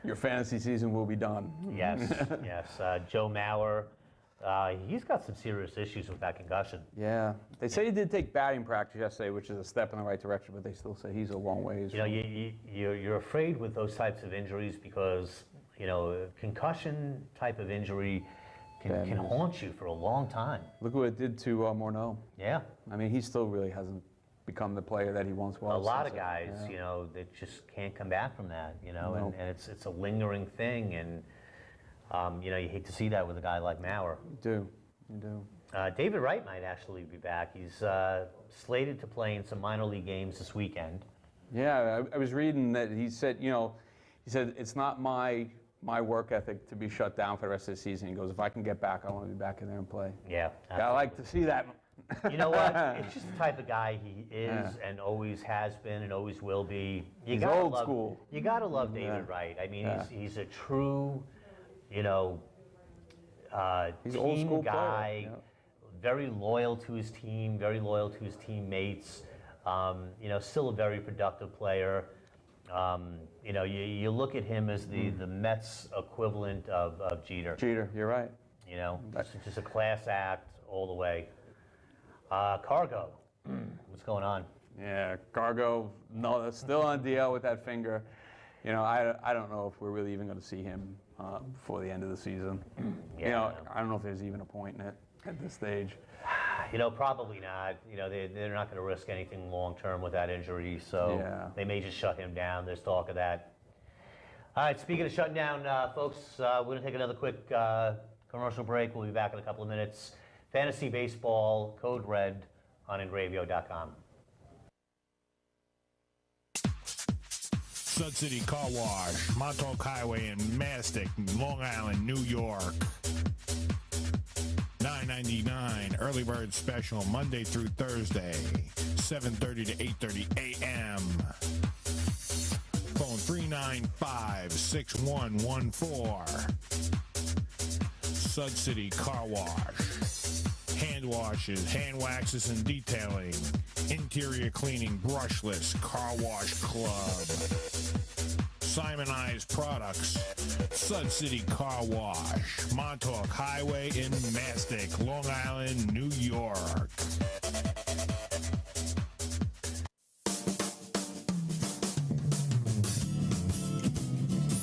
Speaker 4: Your fantasy season will be done.
Speaker 1: Yes, yes. Joe Mauer, he's got some serious issues with that concussion.
Speaker 4: Yeah. They say he did take batting practice yesterday, which is a step in the right direction, but they still say he's a long ways.
Speaker 1: You're afraid with those types of injuries because, concussion type of injury can haunt you for a long time.
Speaker 4: Look what it did to Morneau.
Speaker 1: Yeah.
Speaker 4: I mean, he still really hasn't become the player that he once was.
Speaker 1: A lot of guys, that just can't come back from that, and it's a lingering thing, and you hate to see that with a guy like Mauer.
Speaker 4: You do.
Speaker 1: David Wright might actually be back. He's slated to play in some minor league games this weekend.
Speaker 4: Yeah, I was reading that he said, it's not my work ethic to be shut down for the rest of the season. He goes, if I can get back, I want to be back in there and play.
Speaker 1: Yeah.
Speaker 4: I like to see that.
Speaker 1: You know what? It's just the type of guy he is and always has been and always will be.
Speaker 4: He's old school.
Speaker 1: You got to love David Wright. I mean, he's a true,
Speaker 4: he's
Speaker 1: team
Speaker 4: old school
Speaker 1: guy,
Speaker 4: player.
Speaker 1: very loyal to his team, very loyal to his teammates. Still a very productive player. You look at him as the Mets equivalent of Jeter.
Speaker 4: Jeter, you're right.
Speaker 1: Just a class act all the way. Cargo, what's going on?
Speaker 4: Yeah, Cargo, no, still on DL with that finger. I don't know if we're really even going to see him before the end of the season. I don't know if there's even a point in it at this stage.
Speaker 1: Probably not. They're not going to risk anything long term with that injury, so they may just shut him down. There's talk of that. All right, speaking of shutting down, folks, we're going to take another quick commercial break. We'll be back in a couple of minutes. Fantasy Baseball, Code Red on Engravio.com.
Speaker 10: Sud City Car Wash, Montauk Highway in Mastic, Long Island, New York. $9.99 early bird special Monday through Thursday, 7:30 to 8:30 a.m. Phone 395-6114. Sud City Car Wash. Hand washes, hand waxes, and detailing. Interior cleaning, brushless, car wash club. Simonized products. Sud City Car Wash. Montauk Highway in Mastic, Long Island, New York.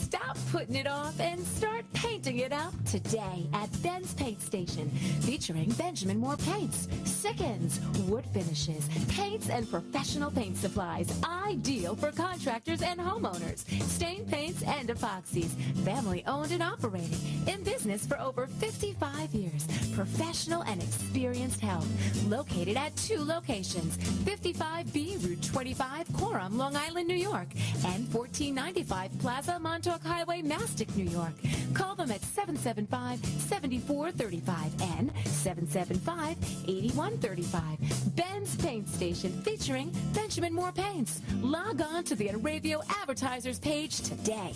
Speaker 11: Stop putting it off and start painting it up today at Ben's Paint Station, featuring Benjamin Moore paints, Sickens, wood finishes, paints, and professional paint supplies, ideal for contractors and homeowners. Stain paints and epoxies, family owned and operated, in business for over 55 years. Professional and experienced help. Located at 2 locations, 55B Route 25, Coram, Long Island, New York, and 1495 Plaza, Montauk Highway, Mastic, New York. Call them at 775-7435 and 775-8135. Ben's Paint Station, featuring Benjamin Moore Paints. Log on to the Radio Advertisers page today.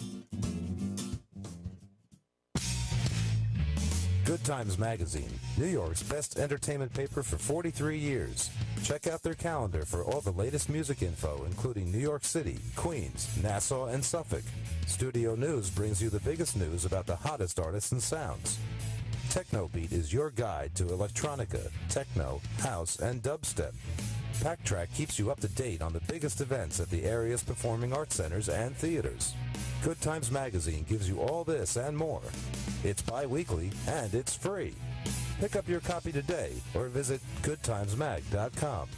Speaker 7: Good Times Magazine, New York's best entertainment paper for 43 years. Check out their calendar for all the latest music info, including New York City, Queens, Nassau, and Suffolk. Studio News brings you the biggest news about the hottest artists and sounds. Technobeat is your guide to electronica, techno, house, and dubstep. Backtrack keeps you up to date on the biggest events at the area's performing arts centers and theaters. Good Times Magazine gives you all this and more. It's bi-weekly and it's free. Pick up your copy today or visit goodtimesmag.com.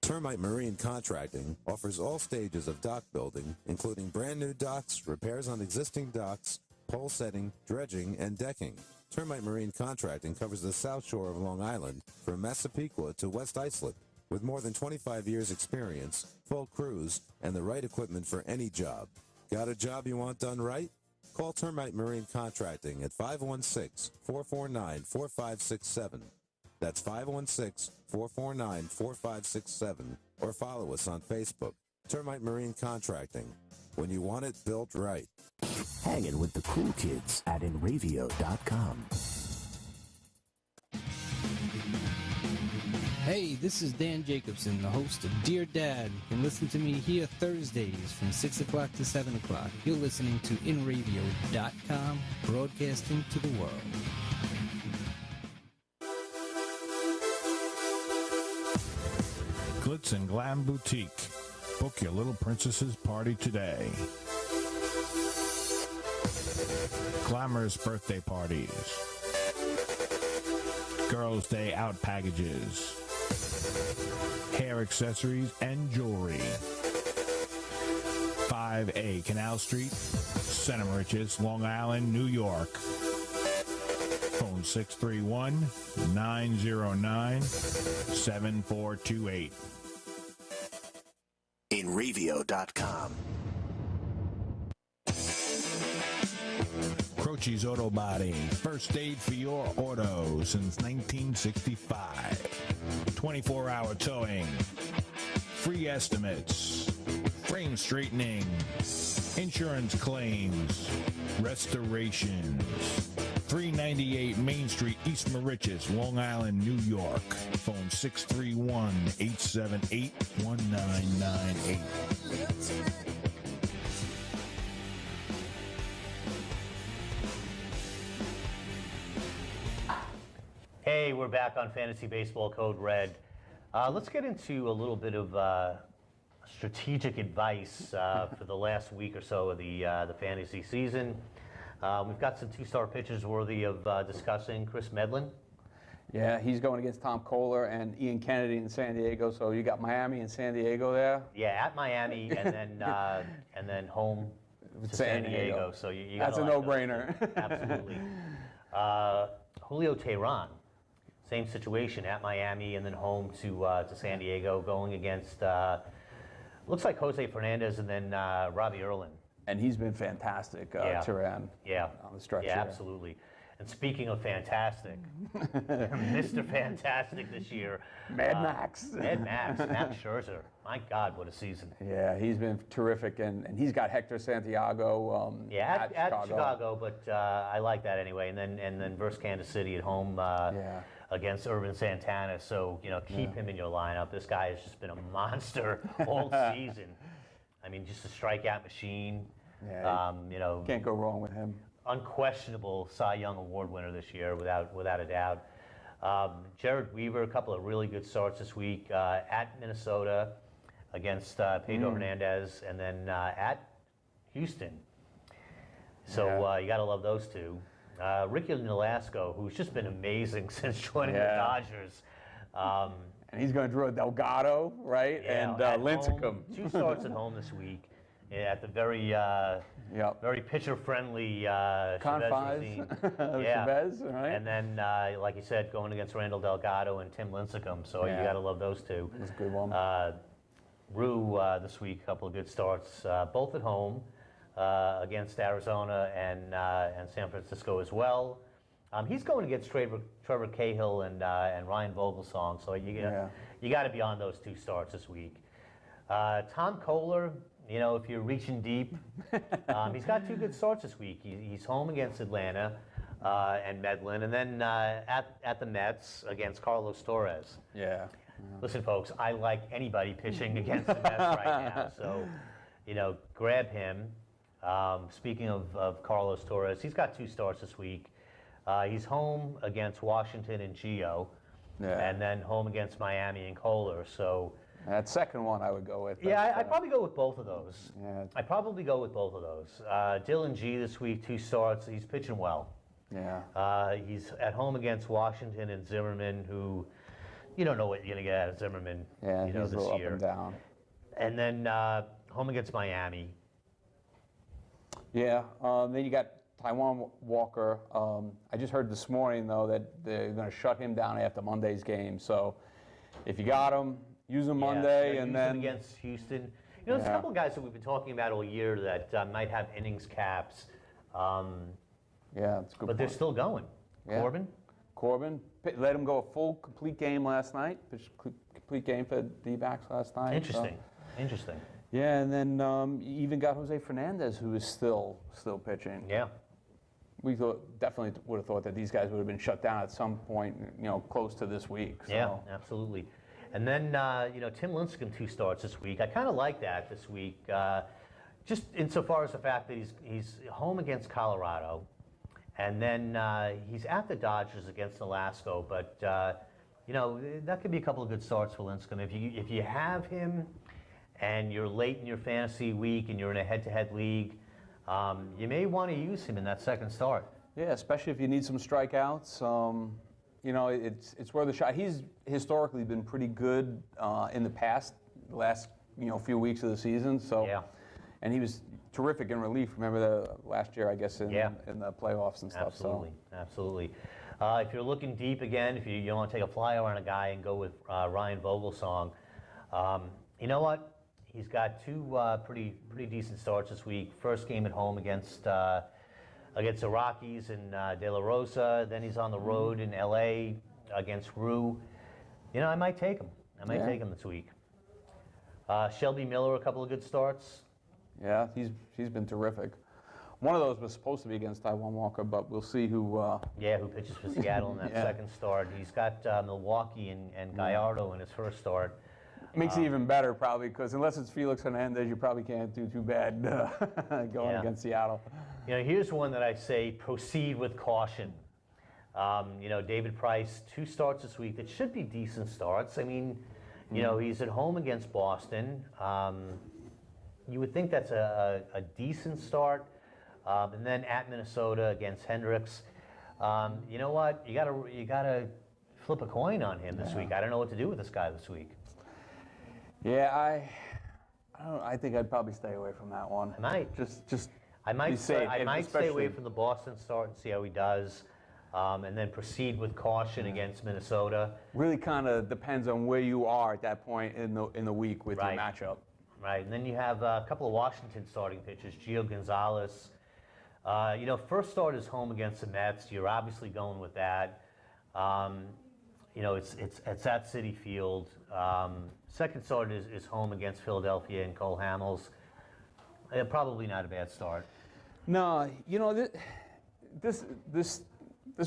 Speaker 7: Termite Marine Contracting offers all stages of dock building, including brand new docks, repairs on existing docks, pole setting, dredging, and decking. Termite Marine Contracting covers the South Shore of Long Island from Massapequa to West Islip. With more than 25 years experience, full crews, and the right equipment for any job. Got a job you want done right? Call Termite Marine Contracting at 516-449-4567. That's 516-449-4567. Or follow us on Facebook. Termite Marine Contracting. When you want it built right.
Speaker 5: Hanging with the cool kids at InRavio.com.
Speaker 6: Hey, this is Dan Jacobson, the host of Dear Dad. You can listen to me here Thursdays from 6 o'clock to 7 o'clock. You're listening to InRavio.com, broadcasting to the world.
Speaker 10: Glitz and Glam Boutique. Book your little princess's party today. Glamorous birthday parties. Girls' Day Out packages. Hair accessories and jewelry. 5A Canal Street, Center Riches, Long Island, New York. Phone 631-909-7428.
Speaker 5: InRavio.com.
Speaker 10: Croce's Auto Body, first aid for your auto since 1965. 24-hour towing, free estimates, frame straightening, insurance claims, restorations. 398 Main Street, East Moriches, Long Island, New York. Phone 631-878-1998.
Speaker 1: Hey, we're back on Fantasy Baseball Code Red. Let's get into a little bit of strategic advice for the last week or so of the fantasy season. We've got some two-star pitchers worthy of discussing. Chris Medlin.
Speaker 4: Yeah, he's going against Tom Kohler and Ian Kennedy in San Diego. So you got Miami and San Diego there.
Speaker 1: Yeah, at Miami and then home to San Diego. So you
Speaker 4: that's a no-brainer.
Speaker 1: Absolutely. Julio Teheran, same situation at Miami and then home to San Diego, going against looks like Jose Fernandez and then Robbie Erlin.
Speaker 4: And he's been fantastic, Teheran.
Speaker 1: Yeah,
Speaker 4: on the stretch.
Speaker 1: Yeah,
Speaker 4: here.
Speaker 1: absolutely. And speaking of fantastic, Mr. Fantastic this year.
Speaker 4: Mad Max,
Speaker 1: Max Scherzer. My God, what a season.
Speaker 4: Yeah, he's been terrific, and he's got Hector Santiago
Speaker 1: at Chicago, but I like that anyway. And then versus Kansas City at home against Irvin Santana. So, keep him in your lineup. This guy has just been a monster all season. I mean, just a strikeout machine.
Speaker 4: Yeah, can't go wrong with him.
Speaker 1: Unquestionable Cy Young Award winner this year, without a doubt. Jared Weaver, a couple of really good starts this week at Minnesota against Pedro Hernandez, and then at Houston. So you got to love those two. Ricky Nolasco, who's just been amazing since joining the Dodgers.
Speaker 4: And he's going to draw Delgado, right?
Speaker 1: Yeah,
Speaker 4: and Lincecum.
Speaker 1: 2 starts at home this week at the very very pitcher-friendly
Speaker 4: Confines
Speaker 1: regime.
Speaker 4: Chavez, right?
Speaker 1: And then, like you said, going against Randall Delgado and Tim Lincecum. So you got to love those two.
Speaker 4: That's a good one.
Speaker 1: Rue this week, a couple of good starts, both at home against Arizona and San Francisco as well. He's going against Trevor Cahill and Ryan Vogelsong, so you got to be on those 2 starts this week. Tom Kohler, you know, if you're reaching deep, he's got 2 good starts this week. He's home against Atlanta and Medlin, and then at the Mets against Carlos Torres.
Speaker 4: Yeah.
Speaker 1: Listen, folks, I like anybody pitching against the Mets right now, so, you know, grab him. Speaking of Carlos Torres, he's got 2 starts this week. He's home against Washington and Gio, and then home against Miami and Kohler. So
Speaker 4: that second one I would go with.
Speaker 1: Yeah, I'd probably go with both of those.
Speaker 4: Yeah.
Speaker 1: I'd probably go with both of those. Dylan G this week, 2 starts. He's pitching well.
Speaker 4: Yeah.
Speaker 1: He's at home against Washington and Zimmerman, who you don't know what you're going to get out of Zimmerman.
Speaker 4: Yeah,
Speaker 1: you know,
Speaker 4: he's
Speaker 1: this
Speaker 4: a little
Speaker 1: year.
Speaker 4: up and down.
Speaker 1: And then home against Miami.
Speaker 4: Yeah. Then you got Taiwan Walker. I just heard this morning, though, that they're going to shut him down after Monday's game. So if you got him, use him Monday, and
Speaker 1: use
Speaker 4: then
Speaker 1: him against Houston. You know, there's a couple of guys that we've been talking about all year that might have innings caps.
Speaker 4: Yeah, it's a good.
Speaker 1: But they're still going.
Speaker 4: Yeah. Corbin let him go a full, complete game last night. Pitched complete game for D-backs last night.
Speaker 1: Interesting.
Speaker 4: So.
Speaker 1: Interesting.
Speaker 4: Yeah, and then you even got Jose Fernandez, who is still pitching.
Speaker 1: Yeah.
Speaker 4: We definitely would have thought that these guys would have been shut down at some point, you know, close to this week. So.
Speaker 1: Yeah, absolutely. And then, you know, Tim Lincecum 2 starts this week. I kind of like that this week, just insofar as the fact that he's home against Colorado, and then he's at the Dodgers against Nolasco. But you know, that could be a couple of good starts for Lincecum if you have him, and you're late in your fantasy week and you're in a head-to-head league. You may want to use him in that second start.
Speaker 4: Yeah, especially if you need some strikeouts. You know, it's worth a shot. He's historically been pretty good in the past, the last few weeks of the season. So, and he was terrific in relief. Remember the last year, I guess, in the playoffs and stuff.
Speaker 1: Absolutely, absolutely. If you're looking deep again, if you want to take a flyer on a guy and go with Ryan Vogelsong, you know what? He's got 2 pretty decent starts this week. First game at home against the Rockies in De La Rosa. Then he's on the road in L.A. against Rue. You know, I might take him. I might take him this week. Shelby Miller, a couple of good starts.
Speaker 4: Yeah, he's been terrific. One of those was supposed to be against Taiwan Walker, but we'll see who.
Speaker 1: Who pitches for Seattle in that second start. He's got Milwaukee and Gallardo in his first start.
Speaker 4: Makes it even better, probably, because unless it's Felix Hernandez, you probably can't do too bad going against Seattle.
Speaker 1: You know, here's one that I say proceed with caution. You know, David Price, 2 starts this week that should be decent starts. I mean, you know, he's at home against Boston. You would think that's a decent start. And then at Minnesota against Hendricks. You know what? You gotta flip a coin on him this week. I don't know what to do with this guy this week.
Speaker 4: Yeah, I don't know. I think I'd probably stay away from that one.
Speaker 1: I might.
Speaker 4: I might
Speaker 1: stay away from the Boston start and see how he does, and then proceed with caution against Minnesota.
Speaker 4: Really kind of depends on where you are at that point in the week with your matchup.
Speaker 1: Right, and then you have a couple of Washington starting pitchers, Gio Gonzalez. You know, first start is home against the Mets. You're obviously going with that. You know, it's at Citi Field. Second start is home against Philadelphia and Cole Hamels. Probably not a bad start.
Speaker 4: No, you know, this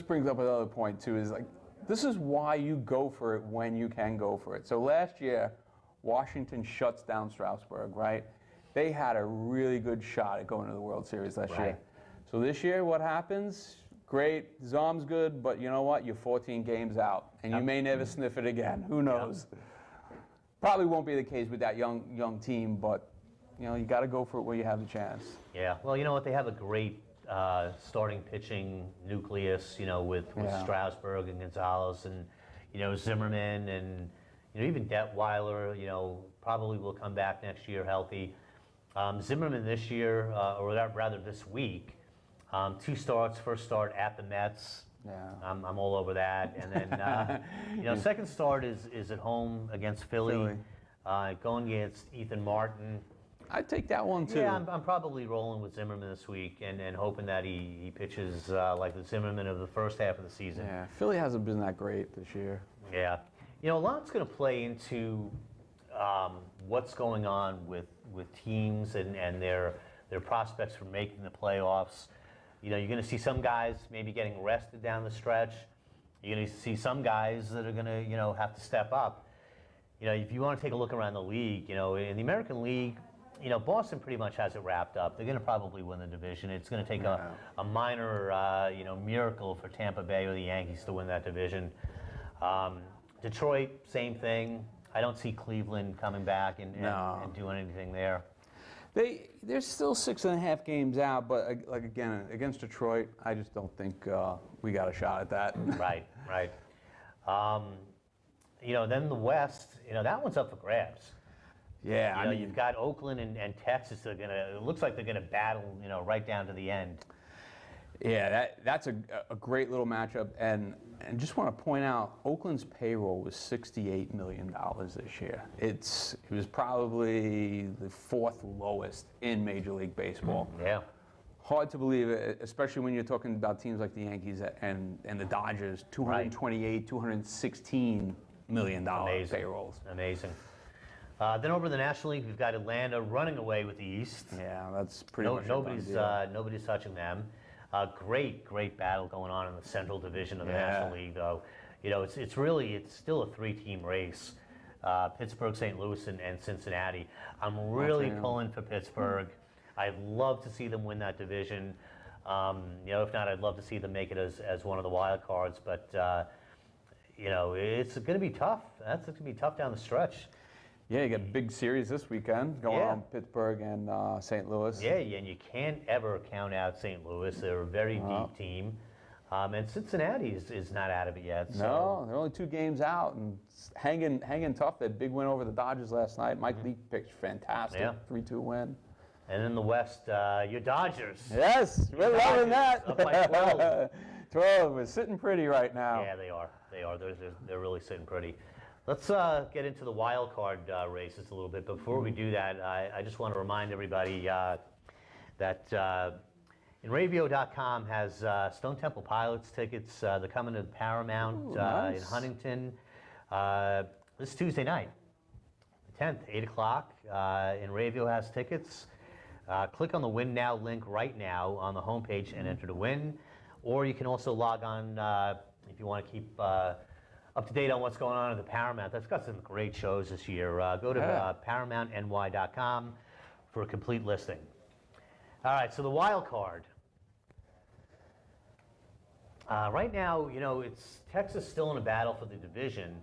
Speaker 4: brings up another point too. Is like, this is why you go for it when you can go for it. So last year, Washington shuts down Strasburg, right? They had a really good shot at going to the World Series last year. So this year, what happens? Great, Zom's good, but you know what? You're 14 games out, and you may never sniff it again. Who knows? Probably won't be the case with that young team, but you got to go for it where you have the chance.
Speaker 1: Yeah. Well, you know what? They have a great starting pitching nucleus. With Strasburg and Gonzalez and Zimmerman and even Detweiler. Probably will come back next year healthy. Zimmerman this year, or rather this week, 2 starts. First start at the Mets.
Speaker 4: Yeah.
Speaker 1: I'm all over that. And then second start is at home against Philly. Going against Ethan Martin.
Speaker 4: I'd take that one too.
Speaker 1: Yeah, I'm probably rolling with Zimmerman this week and hoping that he pitches like the Zimmerman of the first half of the season.
Speaker 4: Yeah, Philly hasn't been that great this year.
Speaker 1: Yeah. A lot's going to play into what's going on with teams and their prospects for making the playoffs. You're going to see some guys maybe getting rested down the stretch. You're going to see some guys that are going to have to step up. If you want to take a look around the league, in the American League, Boston pretty much has it wrapped up. They're going to probably win the division. It's going to take a minor, miracle for Tampa Bay or the Yankees to win that division. Detroit, same thing. I don't see Cleveland coming back and doing anything there.
Speaker 4: They're still 6.5 games out, but again, against Detroit, I just don't think we got a shot at that.
Speaker 1: Right. Then the West, that one's up for grabs.
Speaker 4: Yeah,
Speaker 1: you've got Oakland and Texas that are it looks like they're gonna battle, right down to the end.
Speaker 4: Yeah, that's a great little matchup, and just want to point out, Oakland's payroll was $68 million this year. It was probably the 4th lowest in Major League Baseball.
Speaker 1: Yeah.
Speaker 4: Hard to believe it, especially when you're talking about teams like the Yankees and the Dodgers, 228, $216 million payrolls.
Speaker 1: Amazing. Then over the National League, we've got Atlanta running away with the East.
Speaker 4: Yeah, that's pretty much
Speaker 1: nobody's touching them. Great battle going on in the Central Division of the National League, though. It's still a 3-team race. Pittsburgh, St. Louis, and Cincinnati. I'm really pulling for Pittsburgh. I'd love to see them win that division. If not, I'd love to see them make it as one of the wild cards. But it's going to be tough. That's going to be tough down the stretch.
Speaker 4: Yeah, you got a big series this weekend going on Pittsburgh and St. Louis.
Speaker 1: Yeah, and you can't ever count out St. Louis. They're a very deep team. And Cincinnati is not out of it yet. So.
Speaker 4: No, they're only 2 games out and hanging tough. That big win over the Dodgers last night. Mike Leake pitched fantastic, 3-2 win.
Speaker 1: And in the West, your Dodgers.
Speaker 4: Yes, we're loving that.
Speaker 1: Up by 12.
Speaker 4: 12. We're sitting pretty right now.
Speaker 1: Yeah, they are. They're really sitting pretty. Let's get into the wild card races a little bit. Before we do that, I just want to remind everybody that InRavio.com has Stone Temple Pilots tickets. They're coming to Paramount in Huntington this Tuesday night, the 10th, 8 o'clock. InRavio has tickets. Click on the Win Now link right now on the homepage and enter to win. Or you can also log on if you want to keep up to date on what's going on at the Paramount. That's got some great shows this year. Go to ParamountNY.com for a complete listing. All right, so the wild card. Right now, it's Texas still in a battle for the division,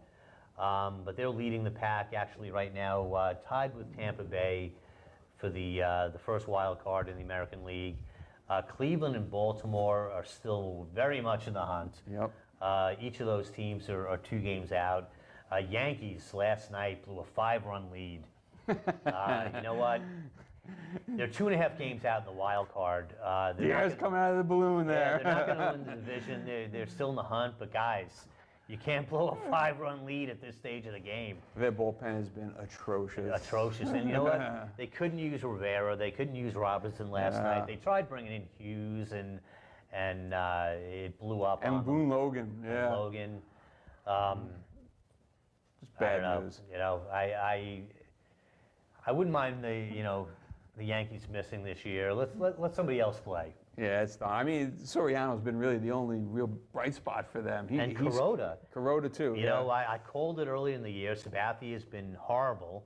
Speaker 1: but they're leading the pack actually right now, tied with Tampa Bay for the first wild card in the American League. Cleveland and Baltimore are still very much in the hunt.
Speaker 4: Yep.
Speaker 1: Each of those teams are 2 games out. Yankees last night blew a 5-run lead. You know what? They're 2.5 games out in the wild card.
Speaker 4: The air's coming out of the balloon there.
Speaker 1: They're not going to win the division. They're still in the hunt. But guys, you can't blow a 5-run lead at this stage of the game.
Speaker 4: Their bullpen has been atrocious.
Speaker 1: And you know what? They couldn't use Rivera. They couldn't use Robertson last night. They tried bringing in Hughes and it blew up.
Speaker 4: And Boone Logan. Yeah.
Speaker 1: Logan.
Speaker 4: Just bad news.
Speaker 1: I wouldn't mind the Yankees missing this year. Let somebody else play.
Speaker 4: Yeah, it's done. I mean, Soriano's been really the only real bright spot for them.
Speaker 1: And Kuroda.
Speaker 4: Kuroda, too.
Speaker 1: You know, I called it early in the year. Sabathia has been horrible.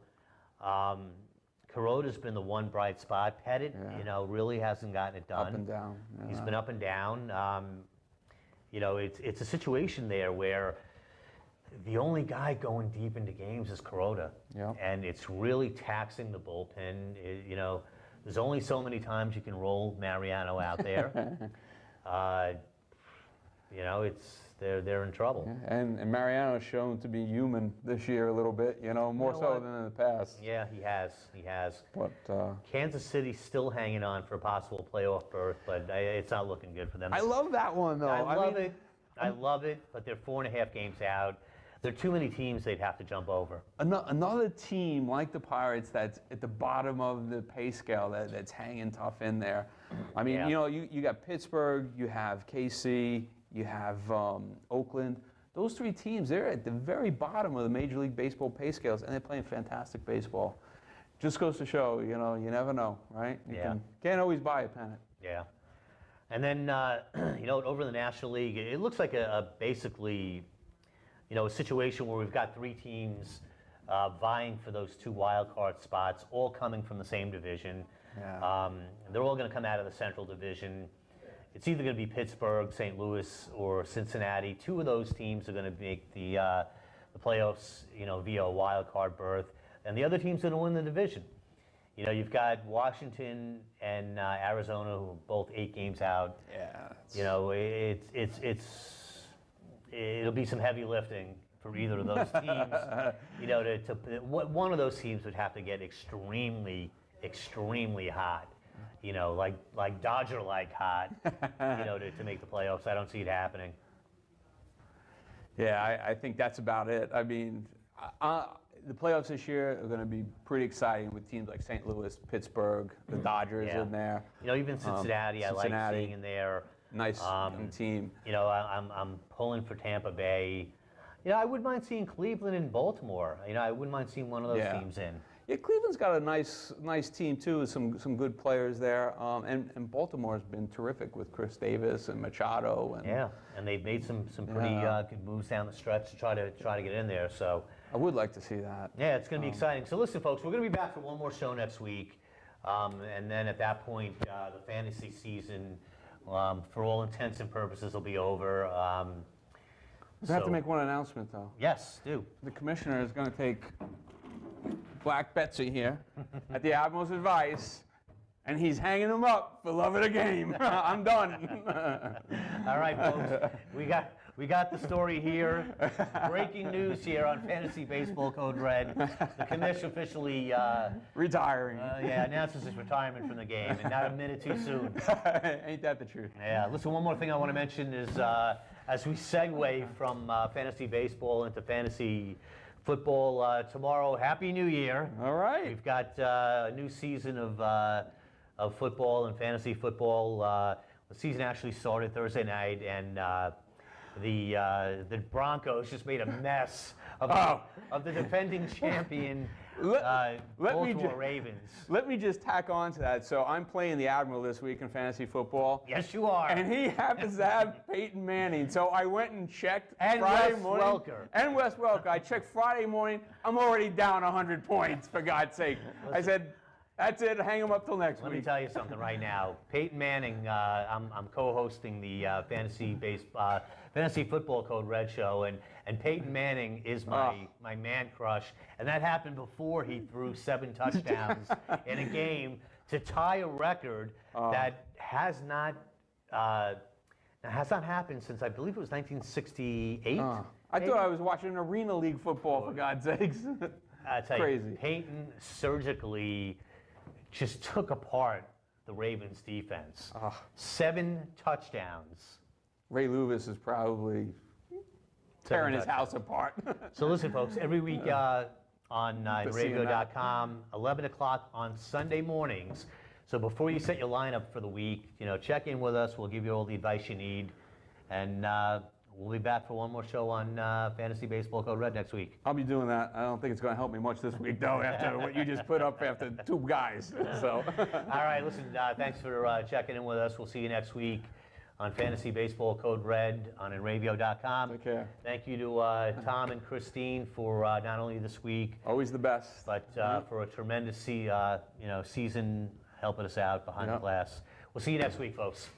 Speaker 1: Kuroda's been the one bright spot. Pettit, really hasn't gotten it done.
Speaker 4: Up and down. Yeah.
Speaker 1: He's been up and down. It's a situation there where The only guy going deep into games is Kuroda.
Speaker 4: Yeah.
Speaker 1: And it's really taxing the bullpen. There's only so many times you can roll Mariano out there. They're in trouble.
Speaker 4: And Mariano's shown to be human this year a little bit, more so than in the past.
Speaker 1: Yeah, he has.
Speaker 4: But
Speaker 1: Kansas City's still hanging on for a possible playoff berth, but it's not looking good for them.
Speaker 4: I love that one, though.
Speaker 1: I love it, but they're 4.5 games out. There are too many teams they'd have to jump over.
Speaker 4: Another team like the Pirates that's at the bottom of the pay scale that's hanging tough in there. I mean, you got Pittsburgh, you have KC, you have Oakland. Those three teams, they're at the very bottom of the Major League Baseball pay scales, and they're playing fantastic baseball. Just goes to show, you never know, right? You can't always buy a pennant.
Speaker 1: Yeah. And then, over the National League, it looks like basically, a situation where we've got three teams vying for those 2 wild card spots, all coming from the same division.
Speaker 4: Yeah.
Speaker 1: They're all going to come out of the Central Division. It's either going to be Pittsburgh, St. Louis, or Cincinnati. 2 of those teams are going to make the playoffs, via a wild card berth, and the other team's going to win the division. You've got Washington and Arizona, who are both 8 games out.
Speaker 4: Yeah.
Speaker 1: It'll be some heavy lifting for either of those teams. One of those teams would have to get extremely, extremely hot. Like Dodger-like hot, to make the playoffs. I don't see it happening.
Speaker 4: Yeah, I think that's about it. I mean, the playoffs this year are going to be pretty exciting with teams like St. Louis, Pittsburgh, the Dodgers in there.
Speaker 1: Even Cincinnati, I like seeing in there.
Speaker 4: Nice young team.
Speaker 1: I'm pulling for Tampa Bay. I wouldn't mind seeing Cleveland and Baltimore. I wouldn't mind seeing one of those teams in.
Speaker 4: Yeah, Cleveland's got a nice team too, with some good players there. And Baltimore's been terrific with Chris Davis and Machado.
Speaker 1: And they've made some pretty good moves down the stretch to try to get in there. So
Speaker 4: I would like to see that.
Speaker 1: Yeah, it's going to be exciting. So listen, folks, we're going to be back for one more show next week, and then at that point, the fantasy season, for all intents and purposes, will be over.
Speaker 4: I have to make one announcement, though.
Speaker 1: Yes, do.
Speaker 4: The commissioner is going to take Black Betsy here at the Admiral's advice, and he's hanging them up for love of the game. I'm done.
Speaker 1: All right, folks. We got the story here. Breaking news here on Fantasy Baseball Code Red. The commish officially
Speaker 4: retiring.
Speaker 1: Announces his retirement from the game, and not a minute too soon.
Speaker 4: Ain't that the truth?
Speaker 1: Yeah. Listen, one more thing I want to mention is as we segue from fantasy baseball into fantasy football tomorrow. Happy New Year!
Speaker 4: All right.
Speaker 1: We've got a new season of football and fantasy football. The season actually started Thursday night, and the Broncos just made a mess of the defending champion Baltimore Ravens.
Speaker 4: Let me just tack on to that. So I'm playing the Admiral this week in fantasy football.
Speaker 1: Yes, you are.
Speaker 4: And he happens to have Peyton Manning. So I went and checked
Speaker 1: and
Speaker 4: Friday
Speaker 1: Wes
Speaker 4: morning.
Speaker 1: Welker.
Speaker 4: And Wes Welker. I checked Friday morning. I'm already down 100 points, for God's sake. Listen, I said, that's it. Hang him up till next week.
Speaker 1: Let me tell you something right now. Peyton Manning, I'm co-hosting the Fantasy Football Code Red show, and Peyton Manning is my man crush, and that happened before he threw 7 touchdowns in a game to tie a record that has not happened since I believe it was 1968.
Speaker 4: I thought I was watching Arena League football, for God's sakes.
Speaker 1: Crazy. Peyton surgically just took apart the Ravens defense. 7 touchdowns.
Speaker 4: Ray Lewis is probably tearing his house apart.
Speaker 1: So listen, folks, every week on radio.com, 11 o'clock on Sunday mornings. So before you set your lineup for the week, check in with us. We'll give you all the advice you need. And we'll be back for one more show on Fantasy Baseball Code Red next week.
Speaker 4: I'll be doing that. I don't think it's going to help me much this week, though, after what you just put up after 2 guys. So.
Speaker 1: All right, listen, thanks for checking in with us. We'll see you next week on Fantasy Baseball Code Red on radio.com.
Speaker 4: Take care.
Speaker 1: Thank you to Tom and Christine for not only this week,
Speaker 4: always the best,
Speaker 1: but for a tremendous season helping us out behind the glass. We'll see you next week, folks.